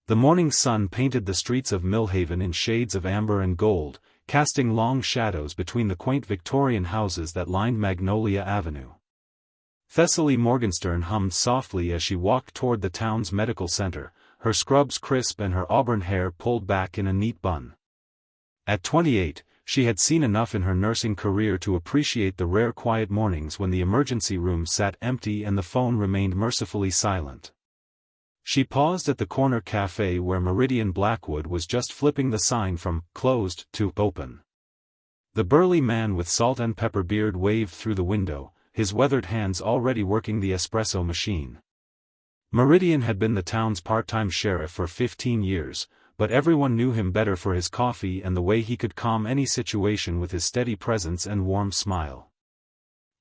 The morning sun painted the streets of Millhaven in shades of amber and gold, casting long shadows between the quaint Victorian houses that lined Magnolia Avenue. Thessaly Morgenstern hummed softly as she walked toward the town's medical center, her scrubs crisp and her auburn hair pulled back in a neat bun. At 28, she had seen enough in her nursing career to appreciate the rare quiet mornings when the emergency room sat empty and the phone remained mercifully silent. She paused at the corner cafe where Meridian Blackwood was just flipping the sign from "closed" to "open." The burly man with salt and pepper beard waved through the window, his weathered hands already working the espresso machine. Meridian had been the town's part-time sheriff for 15 years, but everyone knew him better for his coffee and the way he could calm any situation with his steady presence and warm smile.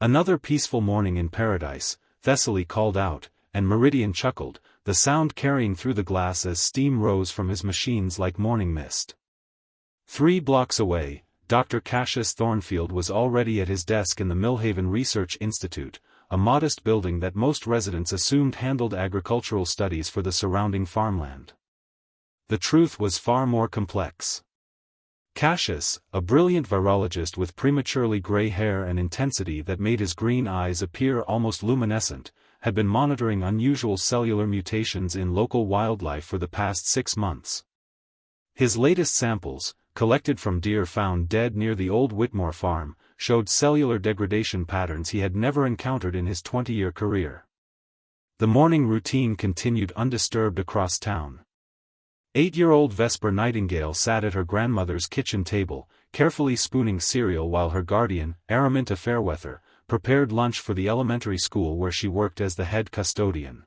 "Another peaceful morning in paradise," Thessaly called out, and Meridian chuckled, the sound carrying through the glass as steam rose from his machines like morning mist. 3 blocks away, Dr. Cassius Thornfield was already at his desk in the Millhaven Research Institute, a modest building that most residents assumed handled agricultural studies for the surrounding farmland. The truth was far more complex. Cassius, a brilliant virologist with prematurely gray hair and intensity that made his green eyes appear almost luminescent, had been monitoring unusual cellular mutations in local wildlife for the past 6 months. His latest samples, collected from deer found dead near the old Whitmore farm, showed cellular degradation patterns he had never encountered in his 20-year career. The morning routine continued undisturbed across town. 8-year-old Vesper Nightingale sat at her grandmother's kitchen table, carefully spooning cereal while her guardian, Araminta Fairweather, prepared lunch for the elementary school where she worked as the head custodian.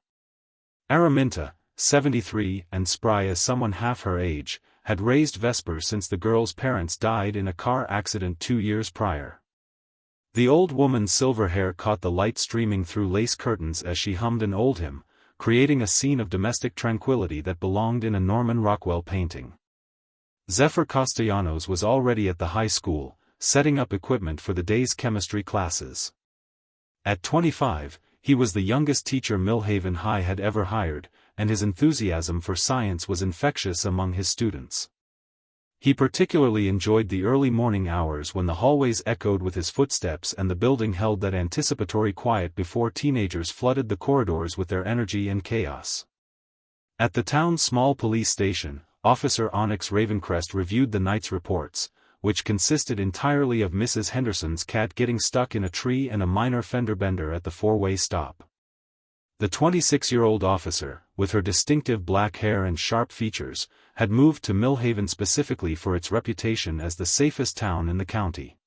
Araminta, 73 and spry as someone half her age, had raised Vesper since the girl's parents died in a car accident 2 years prior. The old woman's silver hair caught the light streaming through lace curtains as she hummed an old hymn, creating a scene of domestic tranquility that belonged in a Norman Rockwell painting. Zephyr Castellanos was already at the high school, setting up equipment for the day's chemistry classes. At 25, he was the youngest teacher Millhaven High had ever hired, and his enthusiasm for science was infectious among his students. He particularly enjoyed the early morning hours when the hallways echoed with his footsteps and the building held that anticipatory quiet before teenagers flooded the corridors with their energy and chaos. At the town's small police station, Officer Onyx Ravencrest reviewed the night's reports, which consisted entirely of Mrs. Henderson's cat getting stuck in a tree and a minor fender bender at the 4-way stop. The 26-year-old officer, with her distinctive black hair and sharp features, had moved to Millhaven specifically for its reputation as the safest town in the county.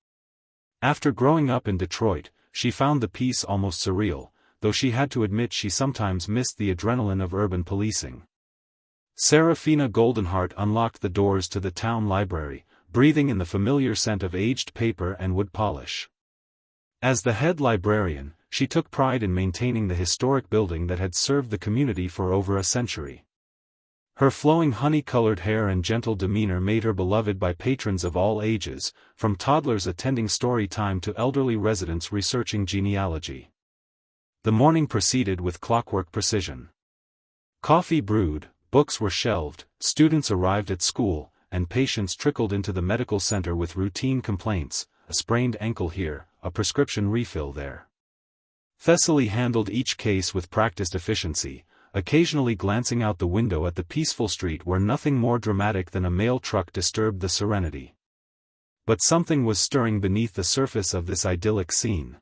After growing up in Detroit, she found the peace almost surreal, though she had to admit she sometimes missed the adrenaline of urban policing. Serafina Goldenheart unlocked the doors to the town library, breathing in the familiar scent of aged paper and wood polish. As the head librarian, she took pride in maintaining the historic building that had served the community for over a century. Her flowing honey-colored hair and gentle demeanor made her beloved by patrons of all ages, from toddlers attending story time to elderly residents researching genealogy. The morning proceeded with clockwork precision. Coffee brewed, books were shelved, students arrived at school, and patients trickled into the medical center with routine complaints, a sprained ankle here, a prescription refill there. Thessaly handled each case with practiced efficiency, occasionally glancing out the window at the peaceful street where nothing more dramatic than a mail truck disturbed the serenity. But something was stirring beneath the surface of this idyllic scene.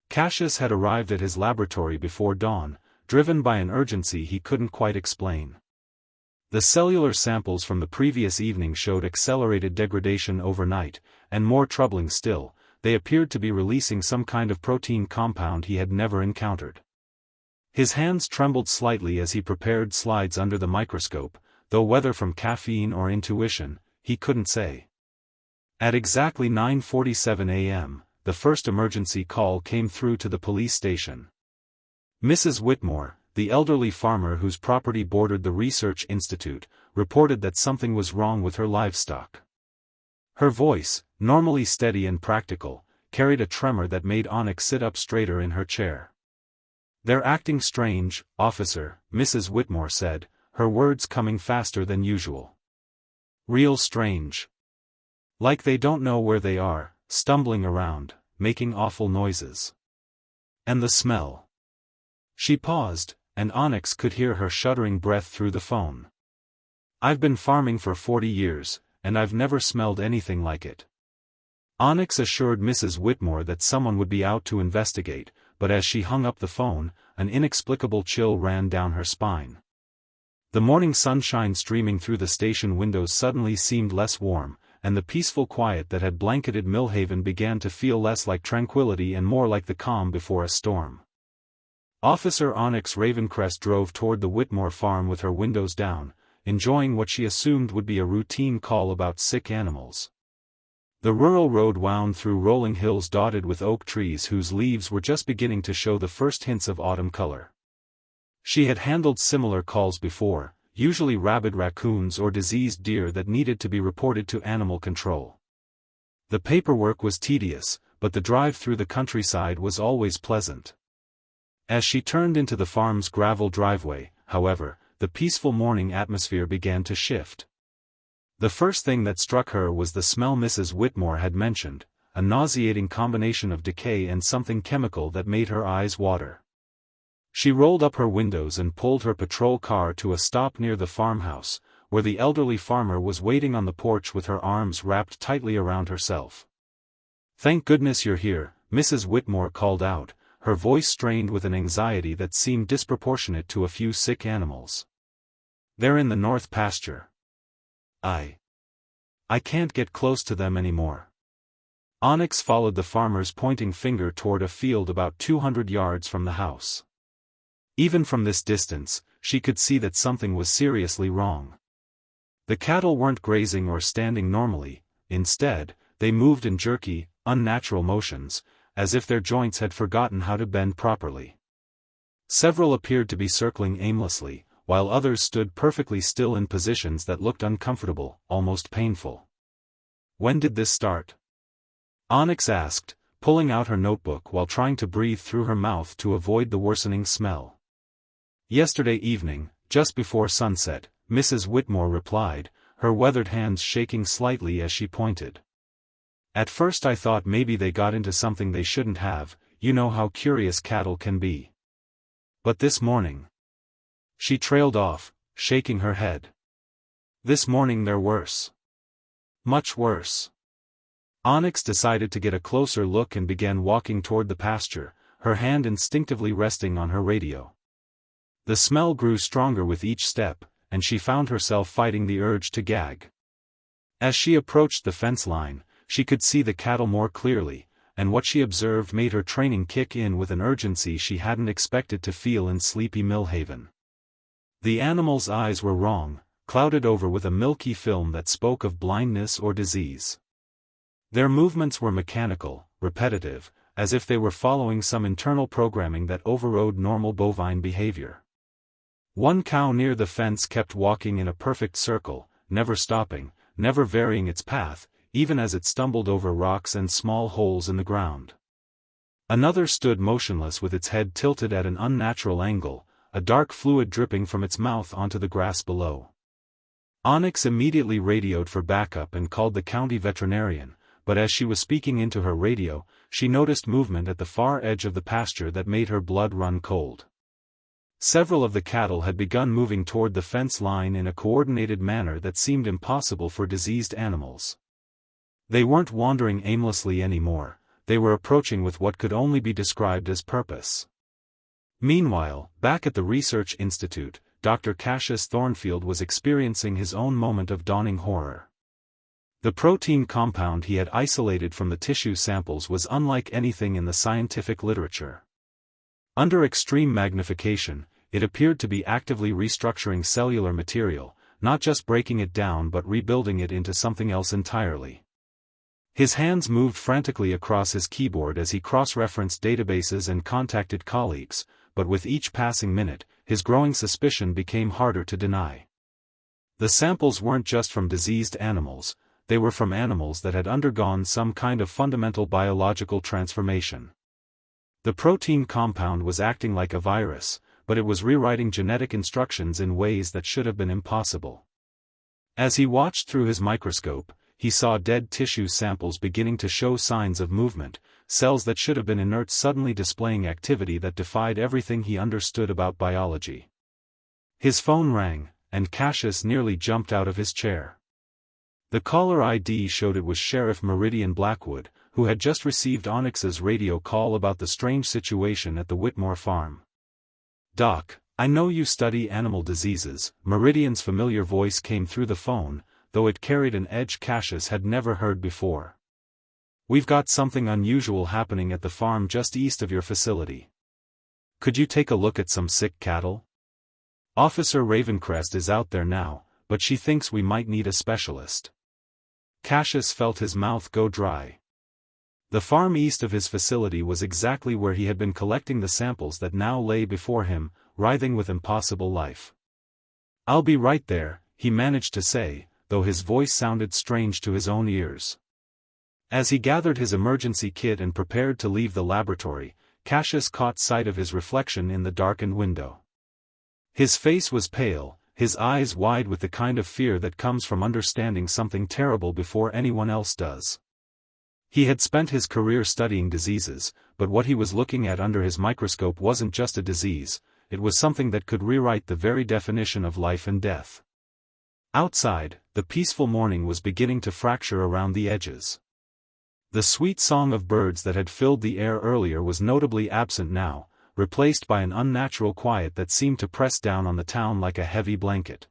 Cassius had arrived at his laboratory before dawn, driven by an urgency he couldn't quite explain. The cellular samples from the previous evening showed accelerated degradation overnight, and more troubling still, they appeared to be releasing some kind of protein compound he had never encountered. His hands trembled slightly as he prepared slides under the microscope, though whether from caffeine or intuition, he couldn't say. At exactly 9:47 a.m., the first emergency call came through to the police station. Mrs. Whitmore, the elderly farmer whose property bordered the research institute, reported that something was wrong with her livestock. Her voice, normally steady and practical, carried a tremor that made Onyx sit up straighter in her chair. "They're acting strange, officer," Mrs. Whitmore said, her words coming faster than usual. Real strange. Like they don't know where they are, stumbling around, making awful noises. And the smell. She paused, and Onyx could hear her shuddering breath through the phone. I've been farming for 40 years, and I've never smelled anything like it. Onyx assured Mrs. Whitmore that someone would be out to investigate, but as she hung up the phone, an inexplicable chill ran down her spine. The morning sunshine streaming through the station windows suddenly seemed less warm, and the peaceful quiet that had blanketed Millhaven began to feel less like tranquility and more like the calm before a storm. Officer Onyx Ravencrest drove toward the Whitmore farm with her windows down, enjoying what she assumed would be a routine call about sick animals. The rural road wound through rolling hills dotted with oak trees whose leaves were just beginning to show the first hints of autumn color. She had handled similar calls before, usually rabid raccoons or diseased deer that needed to be reported to animal control. The paperwork was tedious, but the drive through the countryside was always pleasant. As she turned into the farm's gravel driveway, however, the peaceful morning atmosphere began to shift. The first thing that struck her was the smell Mrs. Whitmore had mentioned, a nauseating combination of decay and something chemical that made her eyes water. She rolled up her windows and pulled her patrol car to a stop near the farmhouse, where the elderly farmer was waiting on the porch with her arms wrapped tightly around herself. "Thank goodness you're here," Mrs. Whitmore called out, her voice strained with an anxiety that seemed disproportionate to a few sick animals. "They're in the north pasture. I can't get close to them anymore." Onyx followed the farmer's pointing finger toward a field about 200 yards from the house. Even from this distance, she could see that something was seriously wrong. The cattle weren't grazing or standing normally, instead, they moved in jerky, unnatural motions, as if their joints had forgotten how to bend properly. Several appeared to be circling aimlessly, while others stood perfectly still in positions that looked uncomfortable, almost painful. "When did this start?" Onyx asked, pulling out her notebook while trying to breathe through her mouth to avoid the worsening smell. "Yesterday evening, just before sunset," Mrs. Whitmore replied, her weathered hands shaking slightly as she pointed. "At first I thought maybe they got into something they shouldn't have, you know how curious cattle can be. But this morning..." She trailed off, shaking her head. "This morning they're worse. Much worse." Onyx decided to get a closer look and began walking toward the pasture, her hand instinctively resting on her radio. The smell grew stronger with each step, and she found herself fighting the urge to gag. As she approached the fence line, she could see the cattle more clearly, and what she observed made her training kick in with an urgency she hadn't expected to feel in sleepy Millhaven. The animals' eyes were wrong, clouded over with a milky film that spoke of blindness or disease. Their movements were mechanical, repetitive, as if they were following some internal programming that overrode normal bovine behavior. One cow near the fence kept walking in a perfect circle, never stopping, never varying its path, even as it stumbled over rocks and small holes in the ground. Another stood motionless with its head tilted at an unnatural angle, a dark fluid dripping from its mouth onto the grass below. Onyx immediately radioed for backup and called the county veterinarian, but as she was speaking into her radio, she noticed movement at the far edge of the pasture that made her blood run cold. Several of the cattle had begun moving toward the fence line in a coordinated manner that seemed impossible for diseased animals. They weren't wandering aimlessly anymore, they were approaching with what could only be described as purpose. Meanwhile, back at the Research Institute, Dr. Cassius Thornfield was experiencing his own moment of dawning horror. The protein compound he had isolated from the tissue samples was unlike anything in the scientific literature. Under extreme magnification, it appeared to be actively restructuring cellular material, not just breaking it down but rebuilding it into something else entirely. His hands moved frantically across his keyboard as he cross-referenced databases and contacted colleagues, but with each passing minute, his growing suspicion became harder to deny. The samples weren't just from diseased animals, they were from animals that had undergone some kind of fundamental biological transformation. The protein compound was acting like a virus, but it was rewriting genetic instructions in ways that should have been impossible. As he watched through his microscope, he saw dead tissue samples beginning to show signs of movement, cells that should have been inert suddenly displaying activity that defied everything he understood about biology. His phone rang, and Cassius nearly jumped out of his chair. The caller ID showed it was Sheriff Meridian Blackwood, who had just received Onyx's radio call about the strange situation at the Whitmore farm. "Doc, I know you study animal diseases," Meridian's familiar voice came through the phone, though it carried an edge Cassius had never heard before. "We've got something unusual happening at the farm just east of your facility. Could you take a look at some sick cattle? Officer Ravencrest is out there now, but she thinks we might need a specialist." Cassius felt his mouth go dry. The farm east of his facility was exactly where he had been collecting the samples that now lay before him, writhing with impossible life. "I'll be right there," he managed to say, though his voice sounded strange to his own ears. As he gathered his emergency kit and prepared to leave the laboratory, Cassius caught sight of his reflection in the darkened window. His face was pale, his eyes wide with the kind of fear that comes from understanding something terrible before anyone else does. He had spent his career studying diseases, but what he was looking at under his microscope wasn't just a disease, it was something that could rewrite the very definition of life and death. Outside, the peaceful morning was beginning to fracture around the edges. The sweet song of birds that had filled the air earlier was notably absent now, replaced by an unnatural quiet that seemed to press down on the town like a heavy blanket.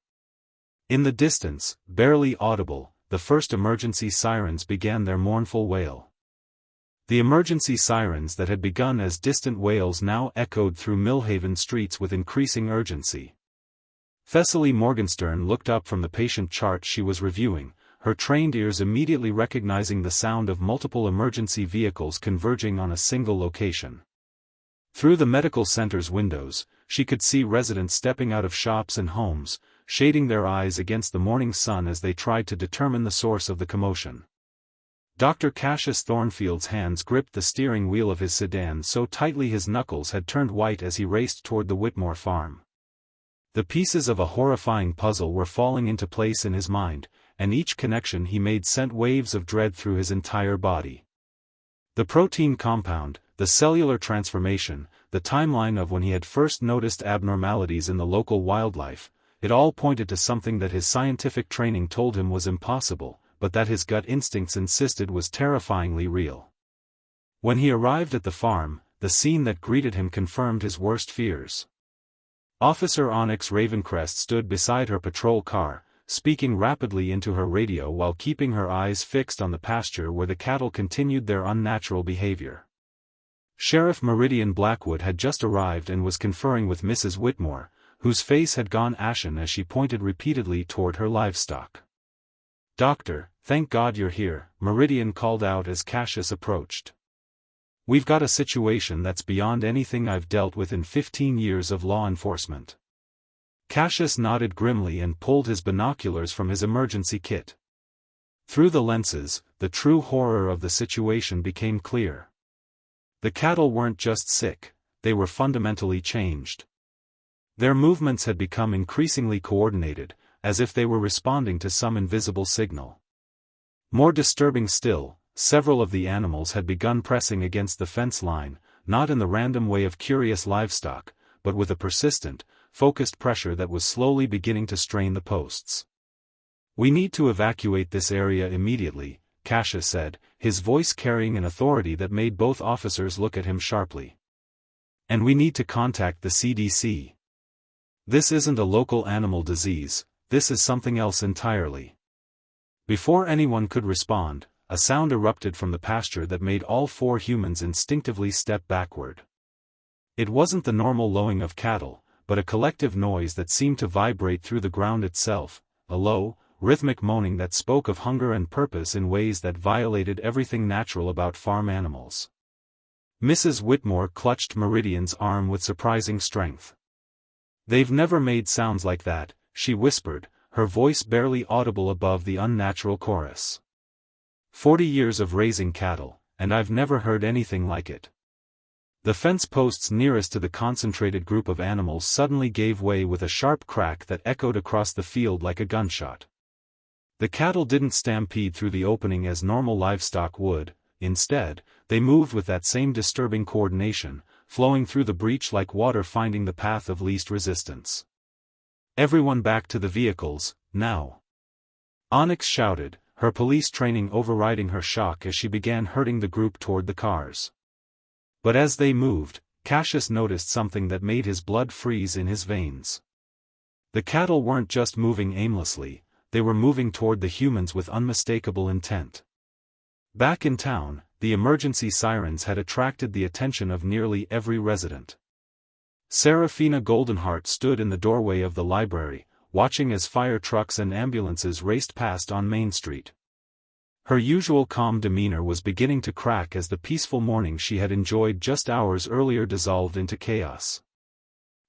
In the distance, barely audible, the first emergency sirens began their mournful wail. The emergency sirens that had begun as distant wails now echoed through Millhaven streets with increasing urgency. Thessaly Morgenstern looked up from the patient chart she was reviewing, her trained ears immediately recognizing the sound of multiple emergency vehicles converging on a single location. Through the medical center's windows, she could see residents stepping out of shops and homes, shading their eyes against the morning sun as they tried to determine the source of the commotion. Dr. Cassius Thornfield's hands gripped the steering wheel of his sedan so tightly his knuckles had turned white as he raced toward the Whitmore farm. The pieces of a horrifying puzzle were falling into place in his mind, and each connection he made sent waves of dread through his entire body. The protein compound, the cellular transformation, the timeline of when he had first noticed abnormalities in the local wildlife, it all pointed to something that his scientific training told him was impossible, but that his gut instincts insisted was terrifyingly real. When he arrived at the farm, the scene that greeted him confirmed his worst fears. Officer Onyx Ravencrest stood beside her patrol car, speaking rapidly into her radio while keeping her eyes fixed on the pasture where the cattle continued their unnatural behavior. Sheriff Meridian Blackwood had just arrived and was conferring with Mrs. Whitmore, whose face had gone ashen as she pointed repeatedly toward her livestock. "Doctor, thank God you're here," Meridian called out as Cassius approached. "We've got a situation that's beyond anything I've dealt with in 15 years of law enforcement." Cassius nodded grimly and pulled his binoculars from his emergency kit. Through the lenses, the true horror of the situation became clear. The cattle weren't just sick, they were fundamentally changed. Their movements had become increasingly coordinated, as if they were responding to some invisible signal. More disturbing still, several of the animals had begun pressing against the fence line, not in the random way of curious livestock, but with a persistent, focused pressure that was slowly beginning to strain the posts. "We need to evacuate this area immediately," Cassius said, his voice carrying an authority that made both officers look at him sharply. "And we need to contact the CDC. This isn't a local animal disease, this is something else entirely." Before anyone could respond, a sound erupted from the pasture that made all four humans instinctively step backward. It wasn't the normal lowing of cattle, but a collective noise that seemed to vibrate through the ground itself, a low, rhythmic moaning that spoke of hunger and purpose in ways that violated everything natural about farm animals. Mrs. Whitmore clutched Meridian's arm with surprising strength. "They've never made sounds like that," she whispered, her voice barely audible above the unnatural chorus. 40 years of raising cattle, and I've never heard anything like it. The fence posts nearest to the concentrated group of animals suddenly gave way with a sharp crack that echoed across the field like a gunshot. The cattle didn't stampede through the opening as normal livestock would. Instead, they moved with that same disturbing coordination, flowing through the breach like water finding the path of least resistance. "Everyone back to the vehicles, now!" Onyx shouted, her police training overriding her shock as she began herding the group toward the cars. But as they moved, Cassius noticed something that made his blood freeze in his veins. The cattle weren't just moving aimlessly, they were moving toward the humans with unmistakable intent. Back in town, the emergency sirens had attracted the attention of nearly every resident. Serafina Goldenheart stood in the doorway of the library, watching as fire trucks and ambulances raced past on Main Street. Her usual calm demeanor was beginning to crack as the peaceful morning she had enjoyed just hours earlier dissolved into chaos.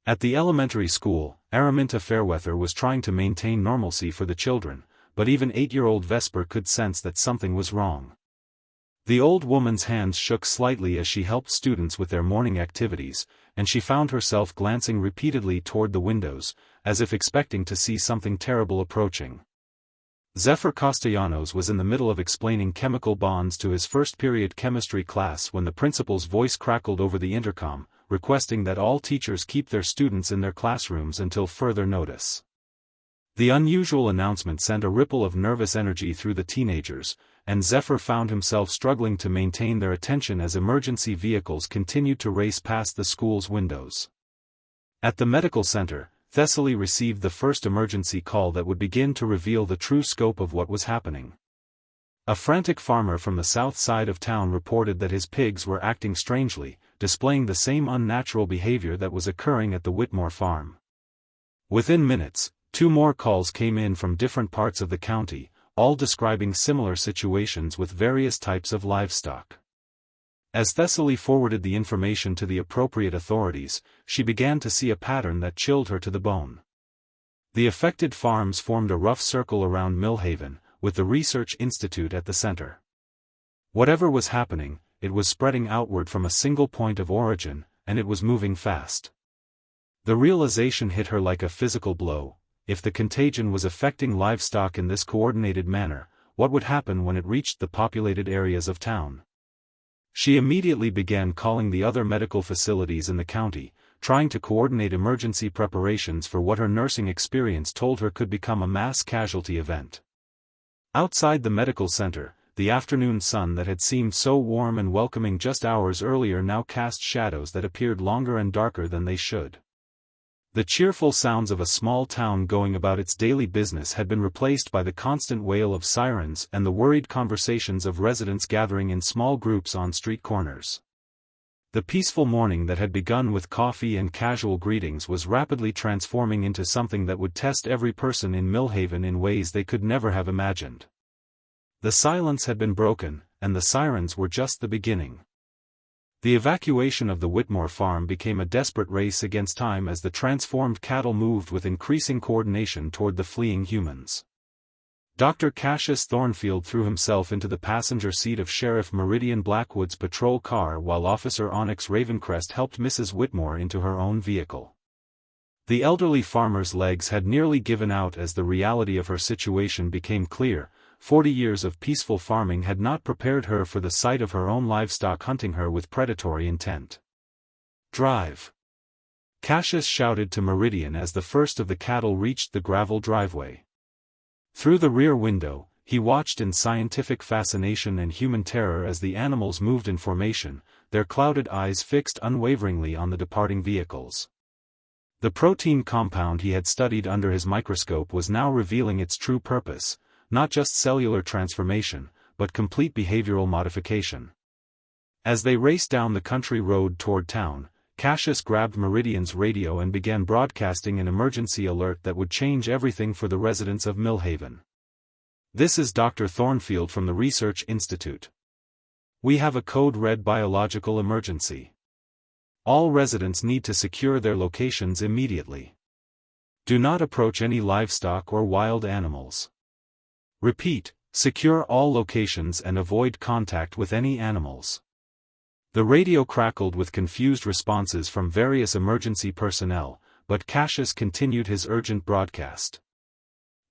At the elementary school, Araminta Fairweather was trying to maintain normalcy for the children, but even 8-year-old Vesper could sense that something was wrong. The old woman's hands shook slightly as she helped students with their morning activities, and she found herself glancing repeatedly toward the windows, as if expecting to see something terrible approaching. Zephyr Castellanos was in the middle of explaining chemical bonds to his first-period chemistry class when the principal's voice crackled over the intercom, requesting that all teachers keep their students in their classrooms until further notice. The unusual announcement sent a ripple of nervous energy through the teenagers, and Zephyr found himself struggling to maintain their attention as emergency vehicles continued to race past the school's windows. At the medical center, Thessaly received the first emergency call that would begin to reveal the true scope of what was happening. A frantic farmer from the south side of town reported that his pigs were acting strangely, displaying the same unnatural behavior that was occurring at the Whitmore farm. Within minutes, 2 more calls came in from different parts of the county, all describing similar situations with various types of livestock. As Thessaly forwarded the information to the appropriate authorities, she began to see a pattern that chilled her to the bone. The affected farms formed a rough circle around Millhaven, with the research institute at the center. Whatever was happening, it was spreading outward from a single point of origin, and it was moving fast. The realization hit her like a physical blow. If the contagion was affecting livestock in this coordinated manner, what would happen when it reached the populated areas of town? She immediately began calling the other medical facilities in the county, trying to coordinate emergency preparations for what her nursing experience told her could become a mass casualty event. Outside the medical center, the afternoon sun that had seemed so warm and welcoming just hours earlier now cast shadows that appeared longer and darker than they should. The cheerful sounds of a small town going about its daily business had been replaced by the constant wail of sirens and the worried conversations of residents gathering in small groups on street corners. The peaceful morning that had begun with coffee and casual greetings was rapidly transforming into something that would test every person in Millhaven in ways they could never have imagined. The silence had been broken, and the sirens were just the beginning. The evacuation of the Whitmore farm became a desperate race against time as the transformed cattle moved with increasing coordination toward the fleeing humans. Dr. Cassius Thornfield threw himself into the passenger seat of Sheriff Meridian Blackwood's patrol car while Officer Onyx Ravencrest helped Mrs. Whitmore into her own vehicle. The elderly farmer's legs had nearly given out as the reality of her situation became clear. 40 years of peaceful farming had not prepared her for the sight of her own livestock hunting her with predatory intent. "Drive!" Cassius shouted to Meridian as the first of the cattle reached the gravel driveway. Through the rear window, he watched in scientific fascination and human terror as the animals moved in formation, their clouded eyes fixed unwaveringly on the departing vehicles. The protein compound he had studied under his microscope was now revealing its true purpose, not just cellular transformation, but complete behavioral modification. As they raced down the country road toward town, Cassius grabbed Meridian's radio and began broadcasting an emergency alert that would change everything for the residents of Millhaven. "This is Dr. Thornfield from the Research Institute. We have a code red biological emergency. All residents need to secure their locations immediately. Do not approach any livestock or wild animals. Repeat, secure all locations and avoid contact with any animals." The radio crackled with confused responses from various emergency personnel, but Cassius continued his urgent broadcast.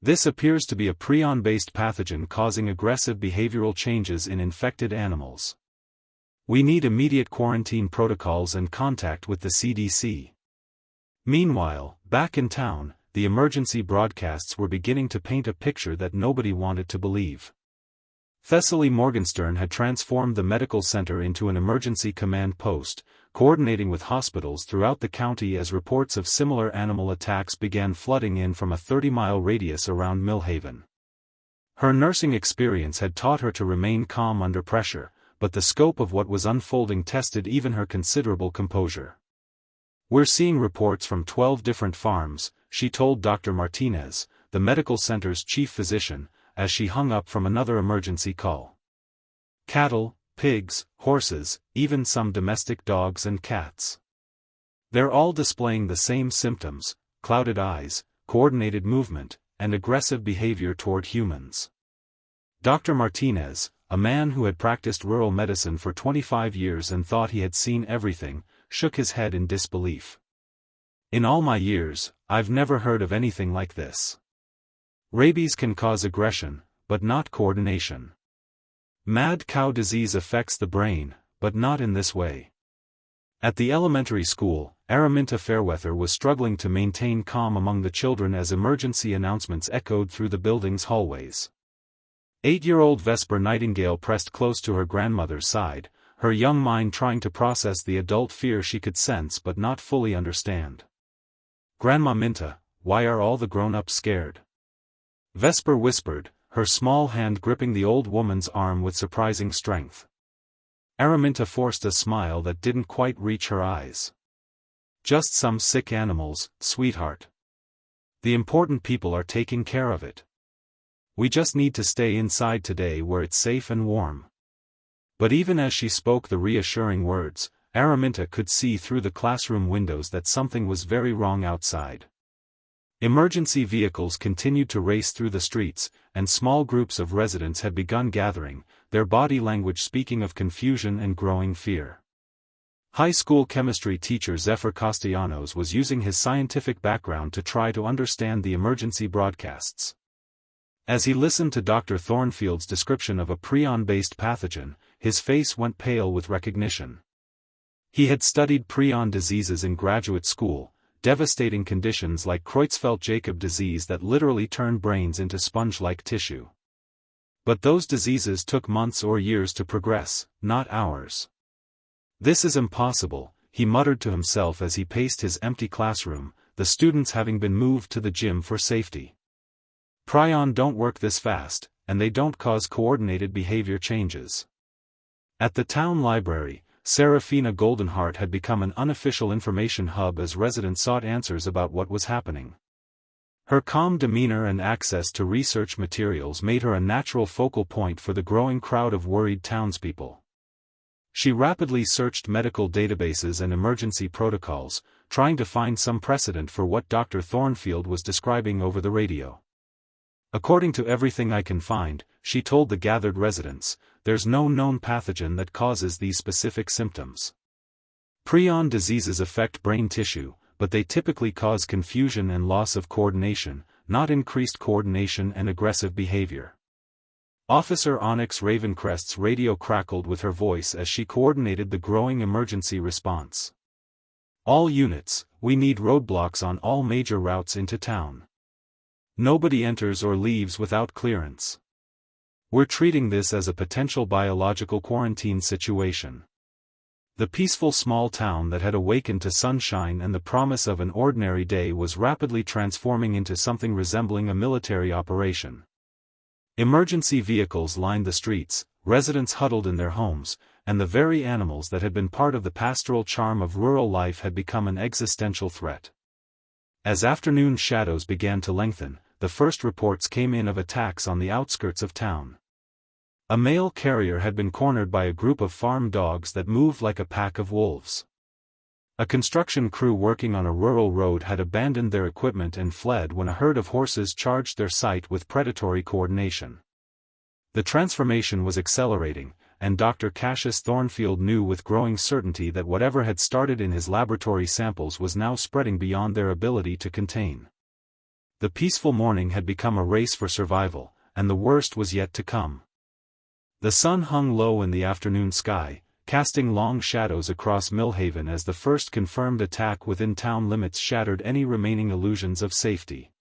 This appears to be a prion-based pathogen causing aggressive behavioral changes in infected animals. We need immediate quarantine protocols and contact with the CDC. Meanwhile, back in town, the emergency broadcasts were beginning to paint a picture that nobody wanted to believe. Thessaly Morgenstern had transformed the medical center into an emergency command post, coordinating with hospitals throughout the county as reports of similar animal attacks began flooding in from a 30-mile radius around Millhaven. Her nursing experience had taught her to remain calm under pressure, but the scope of what was unfolding tested even her considerable composure. "We're seeing reports from 12 different farms," she told Dr. Martinez, the medical center's chief physician, as she hung up from another emergency call. "Cattle, pigs, horses, even some domestic dogs and cats. They're all displaying the same symptoms: clouded eyes, coordinated movement, and aggressive behavior toward humans." Dr. Martinez, a man who had practiced rural medicine for 25 years and thought he had seen everything, shook his head in disbelief. "In all my years, I've never heard of anything like this. Rabies can cause aggression, but not coordination. Mad cow disease affects the brain, but not in this way." At the elementary school, Araminta Fairweather was struggling to maintain calm among the children as emergency announcements echoed through the building's hallways. 8-year-old Vesper Nightingale pressed close to her grandmother's side, her young mind trying to process the adult fear she could sense but not fully understand. "Grandma Minta, why are all the grown-ups scared?" Vesper whispered, her small hand gripping the old woman's arm with surprising strength. Araminta forced a smile that didn't quite reach her eyes. "Just some sick animals, sweetheart. The important people are taking care of it. We just need to stay inside today where it's safe and warm." But even as she spoke the reassuring words, Araminta could see through the classroom windows that something was very wrong outside. Emergency vehicles continued to race through the streets, and small groups of residents had begun gathering, their body language speaking of confusion and growing fear. High school chemistry teacher Zephyr Castellanos was using his scientific background to try to understand the emergency broadcasts. As he listened to Dr. Thornfield's description of a prion-based pathogen, his face went pale with recognition. He had studied prion diseases in graduate school, devastating conditions like Creutzfeldt-Jakob disease that literally turned brains into sponge-like tissue. But those diseases took months or years to progress, not hours. "This is impossible," he muttered to himself as he paced his empty classroom, the students having been moved to the gym for safety. Prion don't work this fast, and they don't cause coordinated behavior changes. At the town library, Serafina Goldenheart had become an unofficial information hub as residents sought answers about what was happening. Her calm demeanor and access to research materials made her a natural focal point for the growing crowd of worried townspeople. She rapidly searched medical databases and emergency protocols, trying to find some precedent for what Dr. Thornfield was describing over the radio. "According to everything I can find," she told the gathered residents, "there's no known pathogen that causes these specific symptoms. Prion diseases affect brain tissue, but they typically cause confusion and loss of coordination, not increased coordination and aggressive behavior." Officer Onyx Ravencrest's radio crackled with her voice as she coordinated the growing emergency response. "All units, we need roadblocks on all major routes into town. Nobody enters or leaves without clearance. We're treating this as a potential biological quarantine situation." The peaceful small town that had awakened to sunshine and the promise of an ordinary day was rapidly transforming into something resembling a military operation. Emergency vehicles lined the streets, residents huddled in their homes, and the very animals that had been part of the pastoral charm of rural life had become an existential threat. As afternoon shadows began to lengthen, the first reports came in of attacks on the outskirts of town. A mail carrier had been cornered by a group of farm dogs that moved like a pack of wolves. A construction crew working on a rural road had abandoned their equipment and fled when a herd of horses charged their site with predatory coordination. The transformation was accelerating, and Dr. Cassius Thornfield knew with growing certainty that whatever had started in his laboratory samples was now spreading beyond their ability to contain. The peaceful morning had become a race for survival, and the worst was yet to come. The sun hung low in the afternoon sky, casting long shadows across Millhaven as the first confirmed attack within town limits shattered any remaining illusions of safety.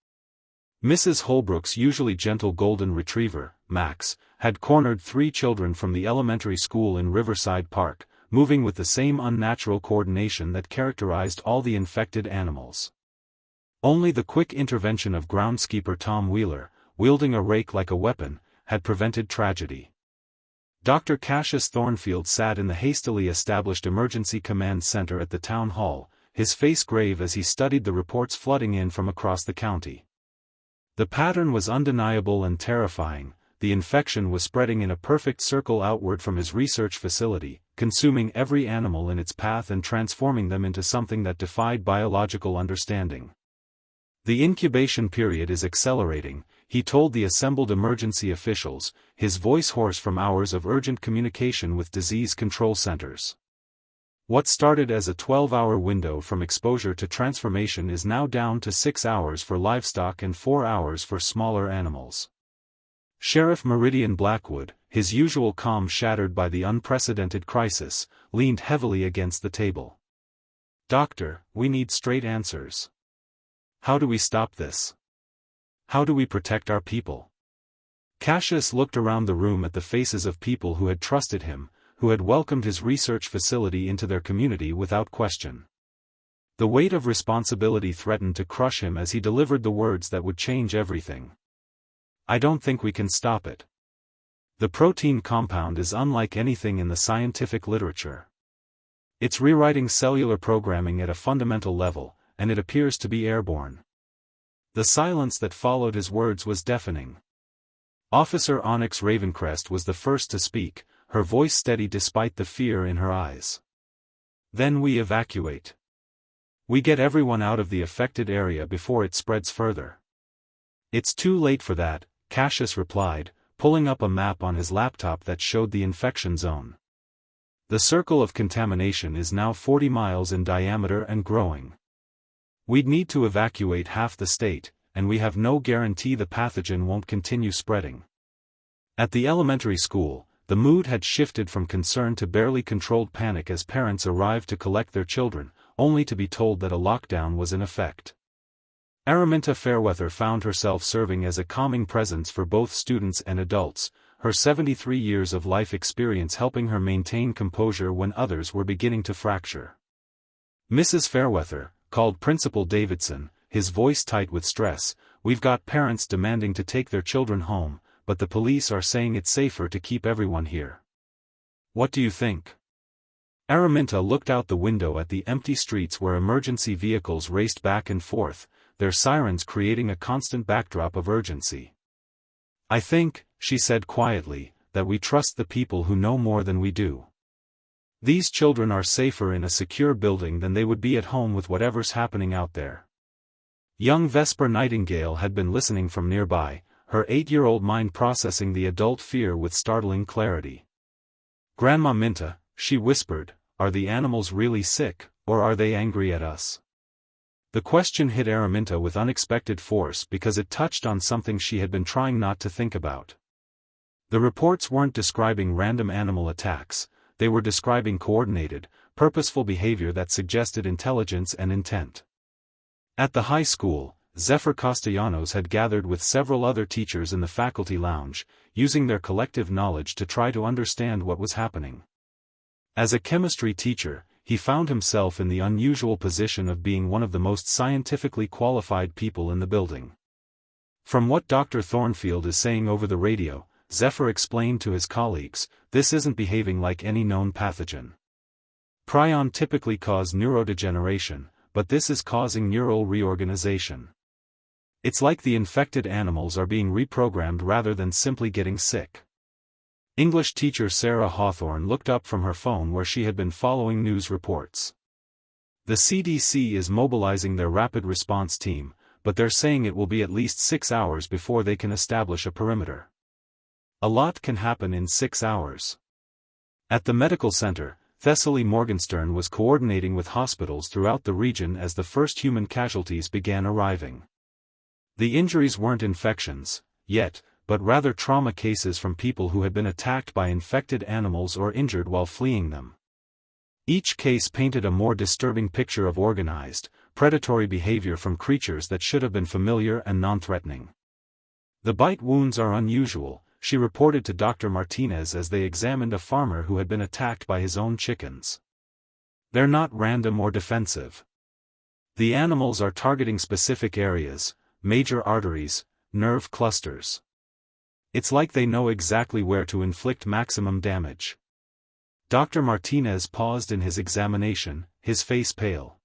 Mrs. Holbrook's usually gentle golden retriever, Max, had cornered 3 children from the elementary school in Riverside Park, moving with the same unnatural coordination that characterized all the infected animals. Only the quick intervention of groundskeeper Tom Wheeler, wielding a rake like a weapon, had prevented tragedy. Dr. Cassius Thornfield sat in the hastily established emergency command center at the town hall, his face grave as he studied the reports flooding in from across the county. The pattern was undeniable and terrifying. The infection was spreading in a perfect circle outward from his research facility, consuming every animal in its path and transforming them into something that defied biological understanding. The incubation period is accelerating, he told the assembled emergency officials, his voice hoarse from hours of urgent communication with disease control centers. What started as a 12-hour window from exposure to transformation is now down to 6 hours for livestock and 4 hours for smaller animals. Sheriff Meridian Blackwood, his usual calm shattered by the unprecedented crisis, leaned heavily against the table. "Doctor, we need straight answers. How do we stop this? How do we protect our people?" Cassius looked around the room at the faces of people who had trusted him, who had welcomed his research facility into their community without question. The weight of responsibility threatened to crush him as he delivered the words that would change everything. "I don't think we can stop it. The protein compound is unlike anything in the scientific literature. It's rewriting cellular programming at a fundamental level, and it appears to be airborne." The silence that followed his words was deafening. Officer Onyx Ravencrest was the first to speak, her voice steady despite the fear in her eyes. "Then we evacuate. We get everyone out of the affected area before it spreads further." "It's too late for that," Cassius replied, pulling up a map on his laptop that showed the infection zone. "The circle of contamination is now 40 miles in diameter and growing. We'd need to evacuate half the state, and we have no guarantee the pathogen won't continue spreading." At the elementary school, the mood had shifted from concern to barely controlled panic as parents arrived to collect their children, only to be told that a lockdown was in effect. Araminta Fairweather found herself serving as a calming presence for both students and adults, her 73 years of life experience helping her maintain composure when others were beginning to fracture. "Mrs. Fairweather," called Principal Davidson, his voice tight with stress, "we've got parents demanding to take their children home, but the police are saying it's safer to keep everyone here. What do you think?" Araminta looked out the window at the empty streets where emergency vehicles raced back and forth, their sirens creating a constant backdrop of urgency. "I think," she said quietly, "that we trust the people who know more than we do. These children are safer in a secure building than they would be at home with whatever's happening out there." Young Vesper Nightingale had been listening from nearby, her 8-year-old mind processing the adult fear with startling clarity. "Grandma Minta," she whispered, "are the animals really sick, or are they angry at us?" The question hit Araminta with unexpected force because it touched on something she had been trying not to think about. The reports weren't describing random animal attacks, they were describing coordinated, purposeful behavior that suggested intelligence and intent. At the high school, Zephyr Castellanos had gathered with several other teachers in the faculty lounge, using their collective knowledge to try to understand what was happening. As a chemistry teacher, he found himself in the unusual position of being one of the most scientifically qualified people in the building. "From what Dr. Thornfield is saying over the radio," Zephyr explained to his colleagues, "this isn't behaving like any known pathogen. Prion typically cause neurodegeneration, but this is causing neural reorganization. It's like the infected animals are being reprogrammed rather than simply getting sick." English teacher Sarah Hawthorne looked up from her phone where she had been following news reports. "The CDC is mobilizing their rapid response team, but they're saying it will be at least 6 hours before they can establish a perimeter. A lot can happen in 6 hours. At the medical center, Thessaly Morgenstern was coordinating with hospitals throughout the region as the first human casualties began arriving. The injuries weren't infections, yet, but rather trauma cases from people who had been attacked by infected animals or injured while fleeing them. Each case painted a more disturbing picture of organized, predatory behavior from creatures that should have been familiar and non-threatening. "The bite wounds are unusual," she reported to Dr. Martinez as they examined a farmer who had been attacked by his own chickens. "They're not random or defensive. The animals are targeting specific areas, major arteries, nerve clusters. It's like they know exactly where to inflict maximum damage." Dr. Martinez paused in his examination, his face pale.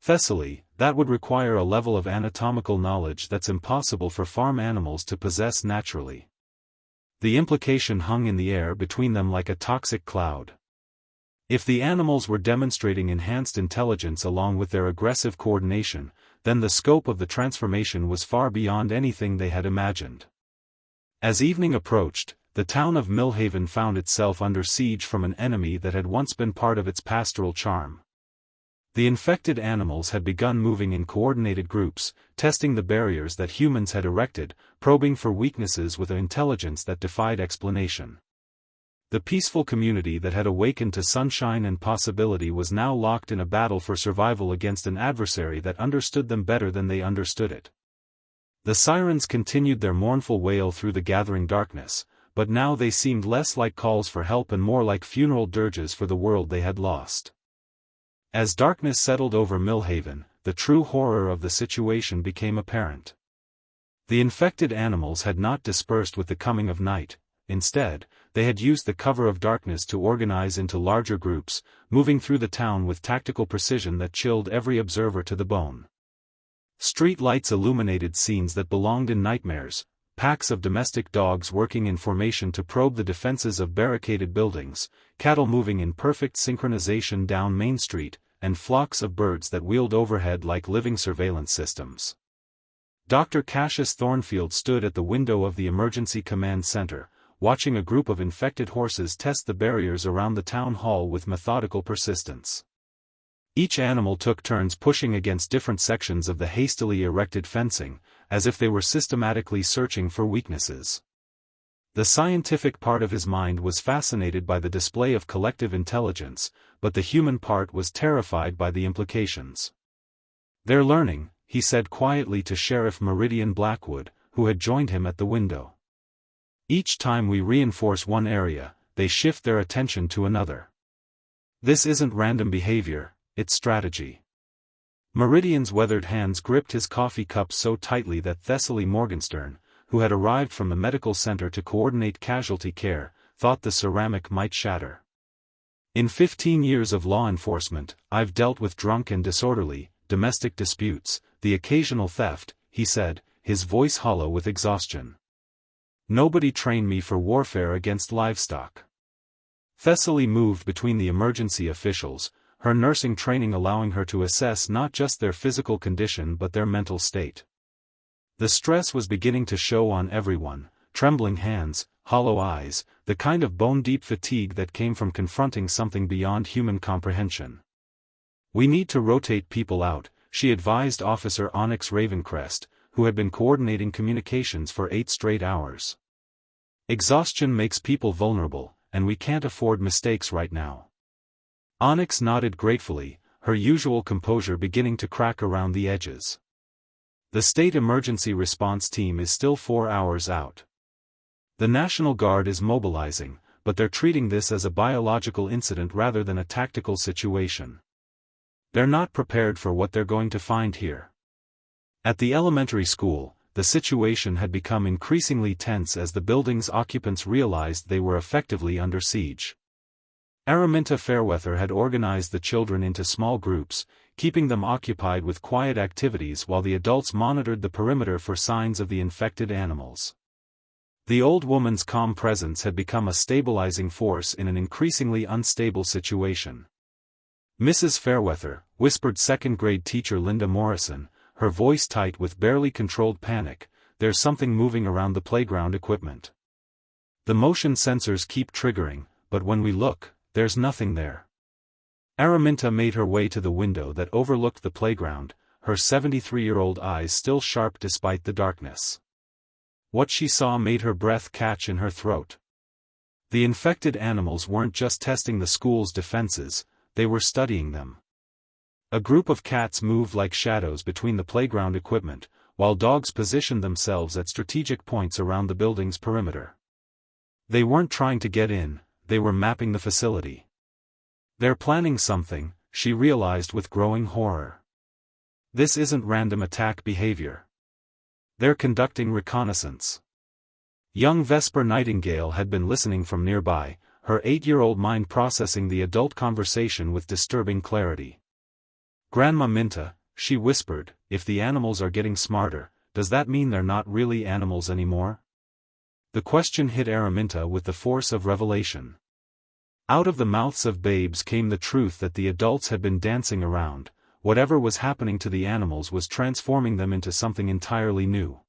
"Thessaly, that would require a level of anatomical knowledge that's impossible for farm animals to possess naturally." The implication hung in the air between them like a toxic cloud. If the animals were demonstrating enhanced intelligence along with their aggressive coordination, then the scope of the transformation was far beyond anything they had imagined. As evening approached, the town of Millhaven found itself under siege from an enemy that had once been part of its pastoral charm. The infected animals had begun moving in coordinated groups, testing the barriers that humans had erected, probing for weaknesses with an intelligence that defied explanation. The peaceful community that had awakened to sunshine and possibility was now locked in a battle for survival against an adversary that understood them better than they understood it. The sirens continued their mournful wail through the gathering darkness, but now they seemed less like calls for help and more like funeral dirges for the world they had lost. As darkness settled over Millhaven, the true horror of the situation became apparent. The infected animals had not dispersed with the coming of night. Instead, they had used the cover of darkness to organize into larger groups, moving through the town with tactical precision that chilled every observer to the bone. Street lights illuminated scenes that belonged in nightmares, packs of domestic dogs working in formation to probe the defenses of barricaded buildings, cattle moving in perfect synchronization down Main Street, and flocks of birds that wheeled overhead like living surveillance systems. Dr. Cassius Thornfield stood at the window of the Emergency Command Center, watching a group of infected horses test the barriers around the town hall with methodical persistence. Each animal took turns pushing against different sections of the hastily erected fencing, as if they were systematically searching for weaknesses. The scientific part of his mind was fascinated by the display of collective intelligence, but the human part was terrified by the implications. "They're learning," he said quietly to Sheriff Meridian Blackwood, who had joined him at the window. "Each time we reinforce one area, they shift their attention to another. This isn't random behavior, it's strategy." Meridian's weathered hands gripped his coffee cup so tightly that Thessaly Morgenstern, who had arrived from the medical center to coordinate casualty care, thought the ceramic might shatter. "In 15 years of law enforcement, I've dealt with drunk and disorderly, domestic disputes, the occasional theft," he said, his voice hollow with exhaustion. "Nobody trained me for warfare against livestock." Thessaly moved between the emergency officials, her nursing training allowing her to assess not just their physical condition but their mental state. The stress was beginning to show on everyone: trembling hands, hollow eyes, the kind of bone-deep fatigue that came from confronting something beyond human comprehension. "We need to rotate people out," she advised Officer Onyx Ravencrest, who had been coordinating communications for 8 straight hours. "Exhaustion makes people vulnerable, and we can't afford mistakes right now." Onyx nodded gratefully, her usual composure beginning to crack around the edges. "The state emergency response team is still 4 hours out. The National Guard is mobilizing, but they're treating this as a biological incident rather than a tactical situation. They're not prepared for what they're going to find here." At the elementary school, the situation had become increasingly tense as the building's occupants realized they were effectively under siege. Araminta Fairweather had organized the children into small groups, keeping them occupied with quiet activities while the adults monitored the perimeter for signs of the infected animals. The old woman's calm presence had become a stabilizing force in an increasingly unstable situation. "Mrs. Fairweather," whispered second-grade teacher Linda Morrison, her voice tight with barely controlled panic, "there's something moving around the playground equipment. The motion sensors keep triggering, but when we look, there's nothing there. Araminta made her way to the window that overlooked the playground, her 73-year-old eyes still sharp despite the darkness. What she saw made her breath catch in her throat. The infected animals weren't just testing the school's defenses, they were studying them. A group of cats moved like shadows between the playground equipment, while dogs positioned themselves at strategic points around the building's perimeter. They weren't trying to get in, they were mapping the facility. They're planning something, she realized with growing horror. This isn't random attack behavior. They're conducting reconnaissance. Young Vesper Nightingale had been listening from nearby, her 8-year-old mind processing the adult conversation with disturbing clarity. "Grandma Minta," she whispered, "if the animals are getting smarter, does that mean they're not really animals anymore?" The question hit Araminta with the force of revelation. Out of the mouths of babes came the truth that the adults had been dancing around. Whatever was happening to the animals was transforming them into something entirely new.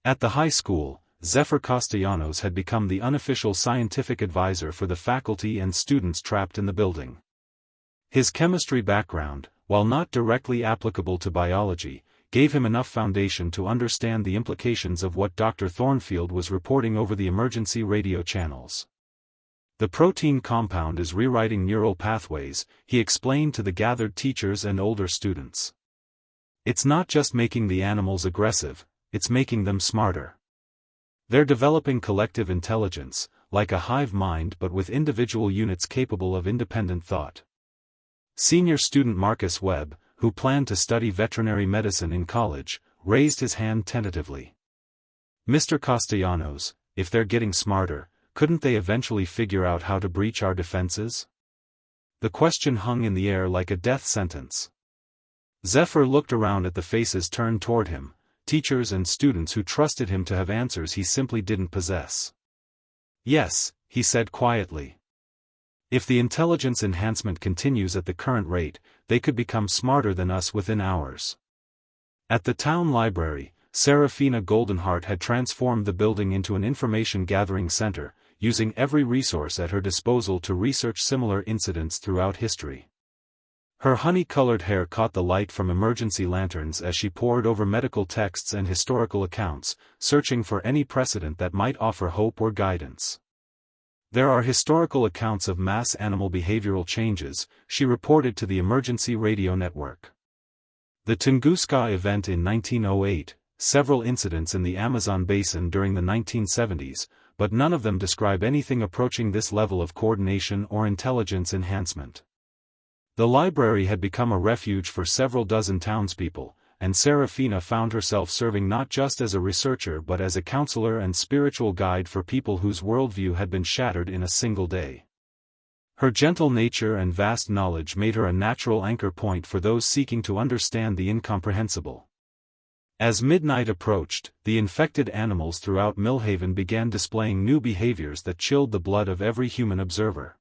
At the high school, Zephyr Castellanos had become the unofficial scientific advisor for the faculty and students trapped in the building. His chemistry background, while not directly applicable to biology, gave him enough foundation to understand the implications of what Dr. Thornfield was reporting over the emergency radio channels. "The protein compound is rewriting neural pathways," he explained to the gathered teachers and older students. "It's not just making the animals aggressive, it's making them smarter. They're developing collective intelligence, like a hive mind but with individual units capable of independent thought." Senior student Marcus Webb, who planned to study veterinary medicine in college, raised his hand tentatively. "Mr. Castellanos, if they're getting smarter, couldn't they eventually figure out how to breach our defenses?" The question hung in the air like a death sentence. Zephyr looked around at the faces turned toward him, teachers and students who trusted him to have answers he simply didn't possess. "Yes," he said quietly. "If the intelligence enhancement continues at the current rate, they could become smarter than us within hours." At the town library, Serafina Goldenheart had transformed the building into an information-gathering center, using every resource at her disposal to research similar incidents throughout history. Her honey-colored hair caught the light from emergency lanterns as she pored over medical texts and historical accounts, searching for any precedent that might offer hope or guidance. "There are historical accounts of mass animal behavioral changes," she reported to the emergency radio network. The Tunguska event in 1908, several incidents in the Amazon basin during the 1970s, but none of them describe anything approaching this level of coordination or intelligence enhancement. The library had become a refuge for several dozen townspeople, and Serafina found herself serving not just as a researcher but as a counselor and spiritual guide for people whose worldview had been shattered in a single day. Her gentle nature and vast knowledge made her a natural anchor point for those seeking to understand the incomprehensible. As midnight approached, the infected animals throughout Millhaven began displaying new behaviors that chilled the blood of every human observer.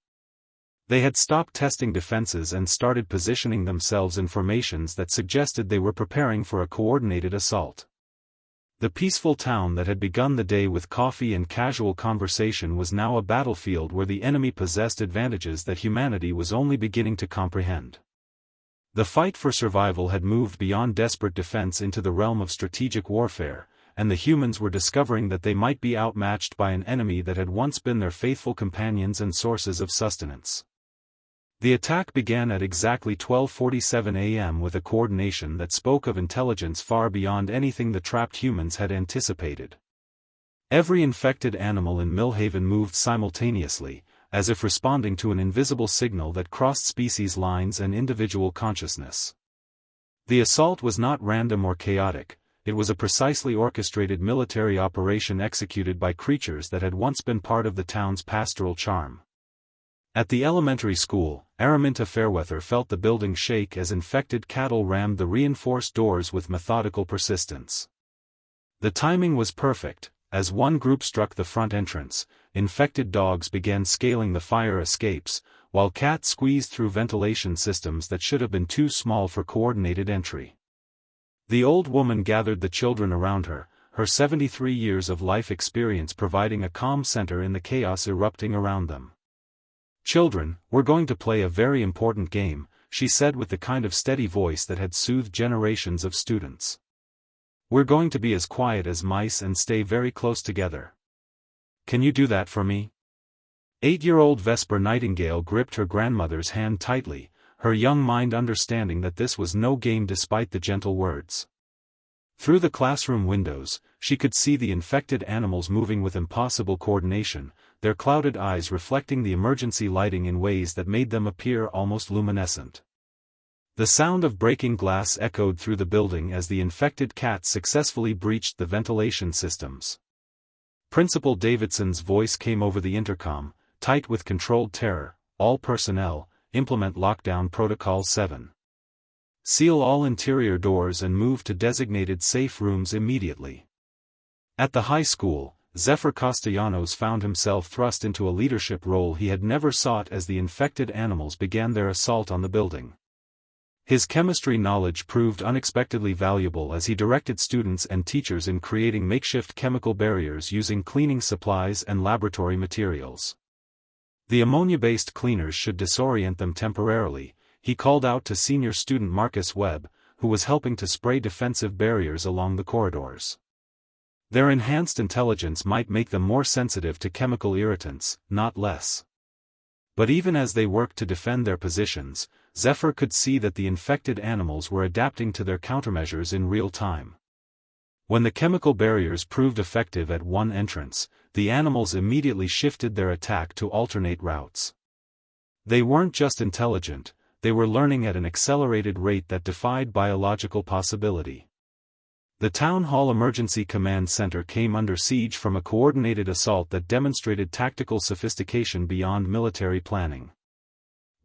They had stopped testing defenses and started positioning themselves in formations that suggested they were preparing for a coordinated assault. The peaceful town that had begun the day with coffee and casual conversation was now a battlefield where the enemy possessed advantages that humanity was only beginning to comprehend. The fight for survival had moved beyond desperate defense into the realm of strategic warfare, and the humans were discovering that they might be outmatched by an enemy that had once been their faithful companions and sources of sustenance. The attack began at exactly 12:47 a.m. with a coordination that spoke of intelligence far beyond anything the trapped humans had anticipated. Every infected animal in Millhaven moved simultaneously, as if responding to an invisible signal that crossed species lines and individual consciousness. The assault was not random or chaotic, it was a precisely orchestrated military operation executed by creatures that had once been part of the town's pastoral charm. At the elementary school, Araminta Fairweather felt the building shake as infected cattle rammed the reinforced doors with methodical persistence. The timing was perfect. As one group struck the front entrance, infected dogs began scaling the fire escapes, while cats squeezed through ventilation systems that should have been too small for coordinated entry. The old woman gathered the children around her, her 73 years of life experience providing a calm center in the chaos erupting around them. "Children, we're going to play a very important game," she said with the kind of steady voice that had soothed generations of students. "We're going to be as quiet as mice and stay very close together. Can you do that for me?" 8-year-old Vesper Nightingale gripped her grandmother's hand tightly, her young mind understanding that this was no game despite the gentle words. Through the classroom windows, she could see the infected animals moving with impossible coordination, their clouded eyes reflecting the emergency lighting in ways that made them appear almost luminescent. The sound of breaking glass echoed through the building as the infected cats successfully breached the ventilation systems. Principal Davidson's voice came over the intercom, tight with controlled terror. "All personnel, implement Lockdown Protocol 7. Seal all interior doors and move to designated safe rooms immediately." At the high school, Zephyr Castellanos found himself thrust into a leadership role he had never sought as the infected animals began their assault on the building. His chemistry knowledge proved unexpectedly valuable as he directed students and teachers in creating makeshift chemical barriers using cleaning supplies and laboratory materials. The ammonia-based cleaners should disorient them temporarily, he called out to senior student Marcus Webb, who was helping to spray defensive barriers along the corridors. Their enhanced intelligence might make them more sensitive to chemical irritants, not less. But even as they worked to defend their positions, Zephyr could see that the infected animals were adapting to their countermeasures in real time. When the chemical barriers proved effective at one entrance, the animals immediately shifted their attack to alternate routes. They weren't just intelligent, they were learning at an accelerated rate that defied biological possibility. The Town Hall Emergency Command Center came under siege from a coordinated assault that demonstrated tactical sophistication beyond military planning.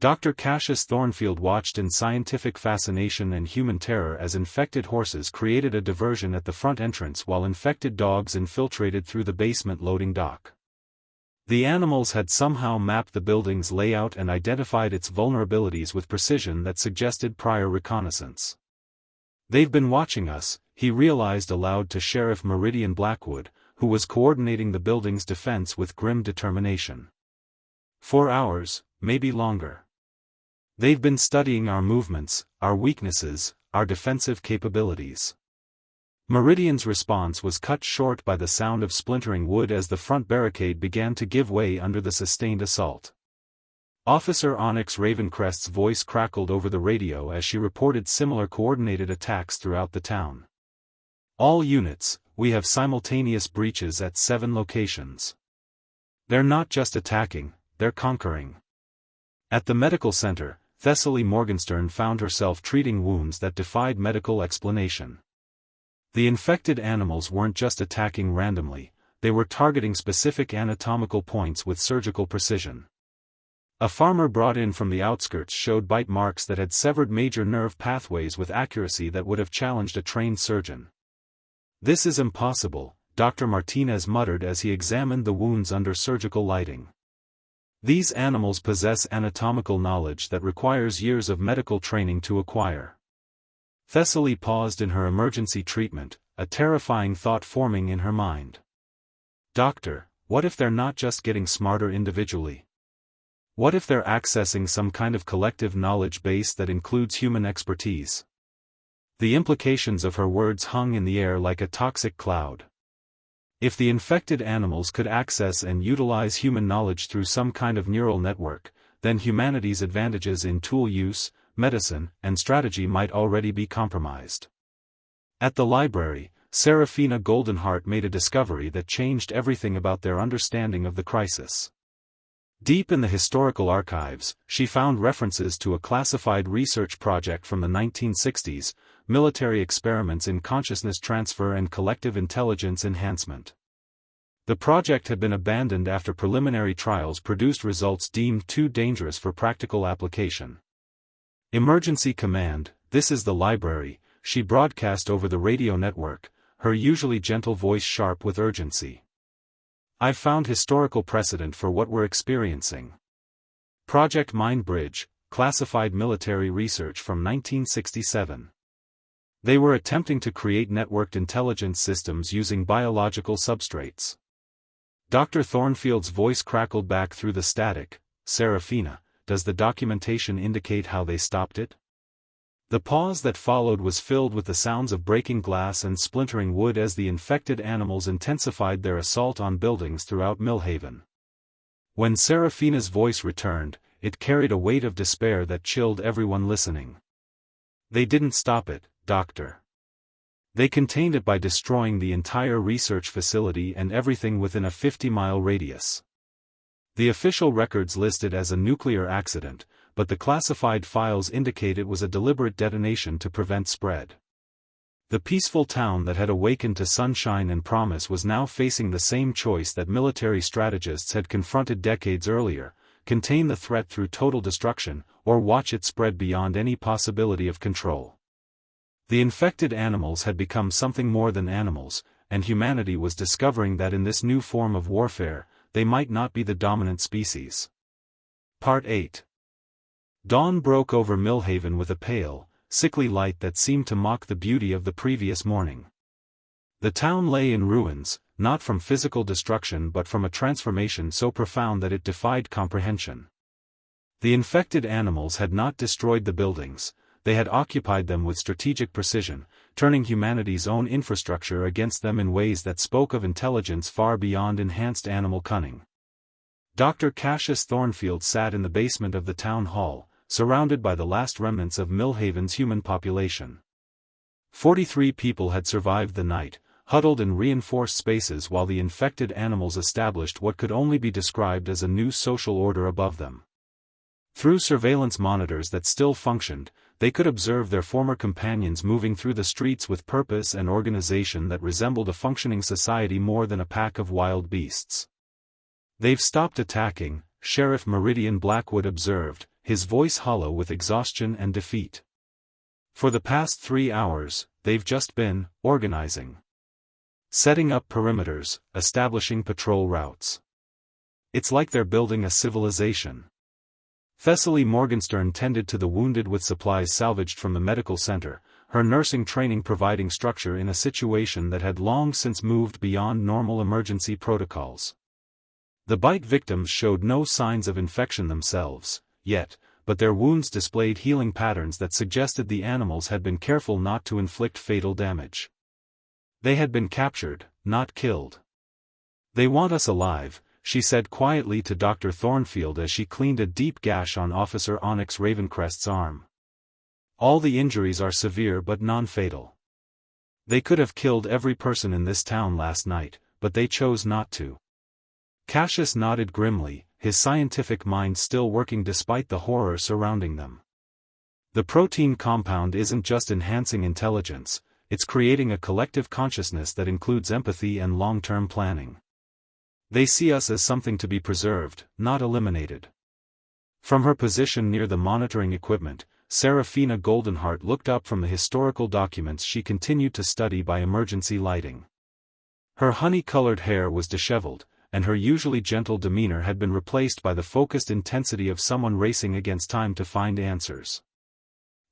Dr. Cassius Thornfield watched in scientific fascination and human terror as infected horses created a diversion at the front entrance while infected dogs infiltrated through the basement loading dock. The animals had somehow mapped the building's layout and identified its vulnerabilities with precision that suggested prior reconnaissance. "They've been watching us," he realized aloud to Sheriff Meridian Blackwood, who was coordinating the building's defense with grim determination. "For hours, maybe longer. They've been studying our movements, our weaknesses, our defensive capabilities." Meridian's response was cut short by the sound of splintering wood as the front barricade began to give way under the sustained assault. Officer Onyx Ravencrest's voice crackled over the radio as she reported similar coordinated attacks throughout the town. "All units, we have simultaneous breaches at 7 locations. They're not just attacking, they're conquering." At the medical center, Thessaly Morgenstern found herself treating wounds that defied medical explanation. The infected animals weren't just attacking randomly, they were targeting specific anatomical points with surgical precision. A farmer brought in from the outskirts showed bite marks that had severed major nerve pathways with accuracy that would have challenged a trained surgeon. "This is impossible," Dr. Martinez muttered as he examined the wounds under surgical lighting. "These animals possess anatomical knowledge that requires years of medical training to acquire." Thessaly paused in her emergency treatment, a terrifying thought forming in her mind. "Doctor, what if they're not just getting smarter individually? What if they're accessing some kind of collective knowledge base that includes human expertise?" The implications of her words hung in the air like a toxic cloud. If the infected animals could access and utilize human knowledge through some kind of neural network, then humanity's advantages in tool use, medicine, and strategy might already be compromised. At the library, Serafina Goldenheart made a discovery that changed everything about their understanding of the crisis. Deep in the historical archives, she found references to a classified research project from the 1960s, military experiments in consciousness transfer and collective intelligence enhancement. The project had been abandoned after preliminary trials produced results deemed too dangerous for practical application. "Emergency Command, this is the library," she broadcast over the radio network, her usually gentle voice sharp with urgency. "I've found historical precedent for what we're experiencing. Project Mindbridge, classified military research from 1967. They were attempting to create networked intelligence systems using biological substrates." Dr. Thornfield's voice crackled back through the static. Serafina, does the documentation indicate how they stopped it? The pause that followed was filled with the sounds of breaking glass and splintering wood as the infected animals intensified their assault on buildings throughout Millhaven. When Serafina's voice returned, it carried a weight of despair that chilled everyone listening. They didn't stop it, Doctor. They contained it by destroying the entire research facility and everything within a 50-mile radius. The official records list it as a nuclear accident, but the classified files indicate it was a deliberate detonation to prevent spread. The peaceful town that had awakened to sunshine and promise was now facing the same choice that military strategists had confronted decades earlier: contain the threat through total destruction, or watch it spread beyond any possibility of control. The infected animals had become something more than animals, and humanity was discovering that in this new form of warfare, they might not be the dominant species. Part 8. Dawn broke over Millhaven with a pale, sickly light that seemed to mock the beauty of the previous morning. The town lay in ruins, not from physical destruction but from a transformation so profound that it defied comprehension. The infected animals had not destroyed the buildings, they had occupied them with strategic precision, turning humanity's own infrastructure against them in ways that spoke of intelligence far beyond enhanced animal cunning. Dr. Cassius Thornfield sat in the basement of the town hall, surrounded by the last remnants of Millhaven's human population. 43 people had survived the night, huddled in reinforced spaces while the infected animals established what could only be described as a new social order above them. Through surveillance monitors that still functioned, they could observe their former companions moving through the streets with purpose and organization that resembled a functioning society more than a pack of wild beasts. "They've stopped attacking," Sheriff Meridian Blackwood observed, his voice hollow with exhaustion and defeat. "For the past 3 hours, they've just been organizing. Setting up perimeters, establishing patrol routes. It's like they're building a civilization." Thessaly Morgenstern tended to the wounded with supplies salvaged from the medical center, her nursing training providing structure in a situation that had long since moved beyond normal emergency protocols. The bite victims showed no signs of infection themselves, yet, but their wounds displayed healing patterns that suggested the animals had been careful not to inflict fatal damage. They had been captured, not killed. "They want us alive," she said quietly to Dr. Thornfield as she cleaned a deep gash on Officer Onyx Ravencrest's arm. "All the injuries are severe but non-fatal. They could have killed every person in this town last night, but they chose not to." Cassius nodded grimly, his scientific mind still working despite the horror surrounding them. "The protein compound isn't just enhancing intelligence, it's creating a collective consciousness that includes empathy and long-term planning. They see us as something to be preserved, not eliminated." From her position near the monitoring equipment, Serafina Goldenheart looked up from the historical documents she continued to study by emergency lighting. Her honey-colored hair was disheveled, and her usually gentle demeanor had been replaced by the focused intensity of someone racing against time to find answers.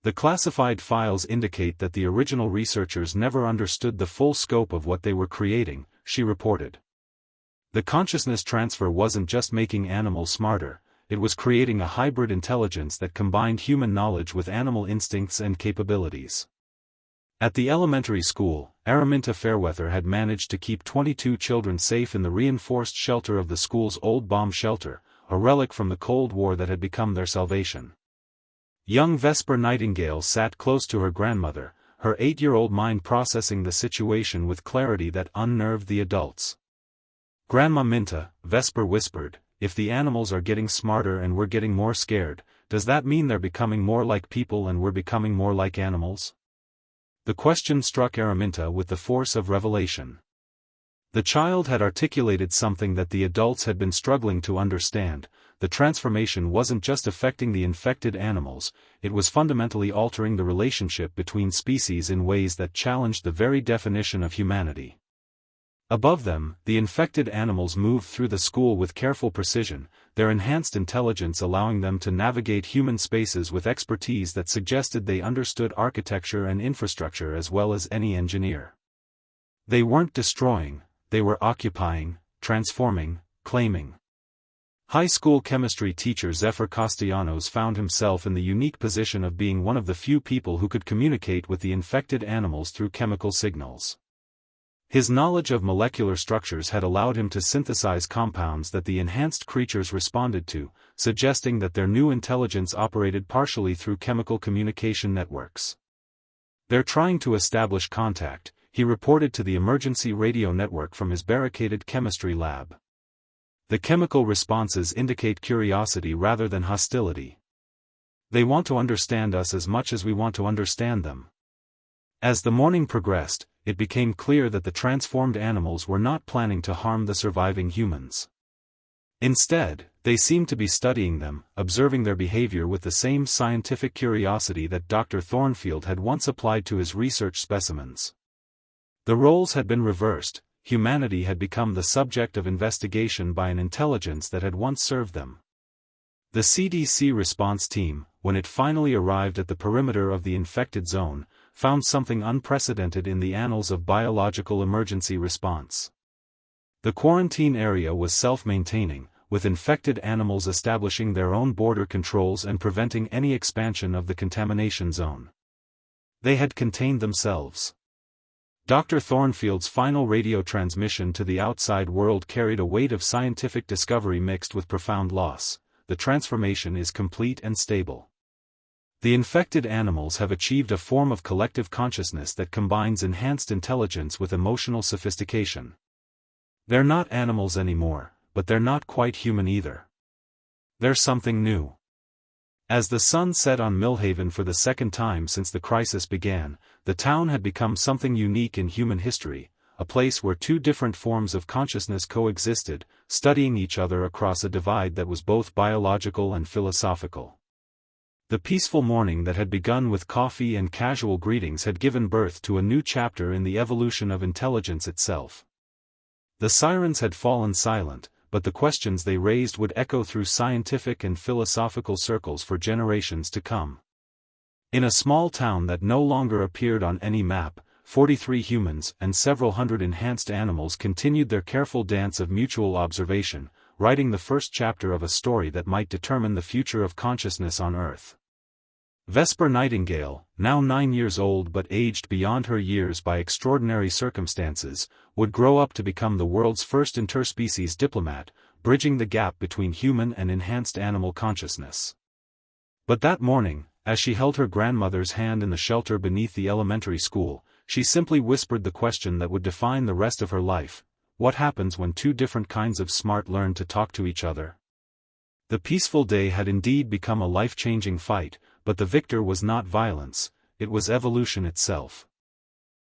"The classified files indicate that the original researchers never understood the full scope of what they were creating," she reported. "The consciousness transfer wasn't just making animals smarter, it was creating a hybrid intelligence that combined human knowledge with animal instincts and capabilities." At the elementary school, Araminta Fairweather had managed to keep 22 children safe in the reinforced shelter of the school's old bomb shelter, a relic from the Cold War that had become their salvation. Young Vesper Nightingale sat close to her grandmother, her 8-year-old mind processing the situation with clarity that unnerved the adults. "Grandma Minta," Vesper whispered, "if the animals are getting smarter and we're getting more scared, does that mean they're becoming more like people and we're becoming more like animals?" The question struck Araminta with the force of revelation. The child had articulated something that the adults had been struggling to understand: the transformation wasn't just affecting the infected animals, it was fundamentally altering the relationship between species in ways that challenged the very definition of humanity. Above them, the infected animals moved through the school with careful precision, their enhanced intelligence allowing them to navigate human spaces with expertise that suggested they understood architecture and infrastructure as well as any engineer. They weren't destroying, they were occupying, transforming, claiming. High school chemistry teacher Zephyr Castellanos found himself in the unique position of being one of the few people who could communicate with the infected animals through chemical signals. His knowledge of molecular structures had allowed him to synthesize compounds that the enhanced creatures responded to, suggesting that their new intelligence operated partially through chemical communication networks. "They're trying to establish contact," he reported to the emergency radio network from his barricaded chemistry lab. "The chemical responses indicate curiosity rather than hostility. They want to understand us as much as we want to understand them." As the morning progressed, it became clear that the transformed animals were not planning to harm the surviving humans. Instead, they seemed to be studying them, observing their behavior with the same scientific curiosity that Dr. Thornfield had once applied to his research specimens. The roles had been reversed. Humanity had become the subject of investigation by an intelligence that had once served them. The CDC response team, when it finally arrived at the perimeter of the infected zone, found something unprecedented in the annals of biological emergency response. The quarantine area was self-maintaining, with infected animals establishing their own border controls and preventing any expansion of the contamination zone. They had contained themselves. Dr. Thornfield's final radio transmission to the outside world carried a weight of scientific discovery mixed with profound loss. The transformation is complete and stable. The infected animals have achieved a form of collective consciousness that combines enhanced intelligence with emotional sophistication. They're not animals anymore, but they're not quite human either. They're something new. As the sun set on Millhaven for the second time since the crisis began, the town had become something unique in human history, a place where two different forms of consciousness coexisted, studying each other across a divide that was both biological and philosophical. The peaceful morning that had begun with coffee and casual greetings had given birth to a new chapter in the evolution of intelligence itself. The sirens had fallen silent, but the questions they raised would echo through scientific and philosophical circles for generations to come. In a small town that no longer appeared on any map, 43 humans and several hundred enhanced animals continued their careful dance of mutual observation, writing the first chapter of a story that might determine the future of consciousness on Earth. Vesper Nightingale, now 9 years old but aged beyond her years by extraordinary circumstances, would grow up to become the world's first interspecies diplomat, bridging the gap between human and enhanced animal consciousness. But that morning, as she held her grandmother's hand in the shelter beneath the elementary school, she simply whispered the question that would define the rest of her life: what happens when two different kinds of smart learn to talk to each other? The peaceful day had indeed become a life-changing fight, but the victor was not violence, it was evolution itself.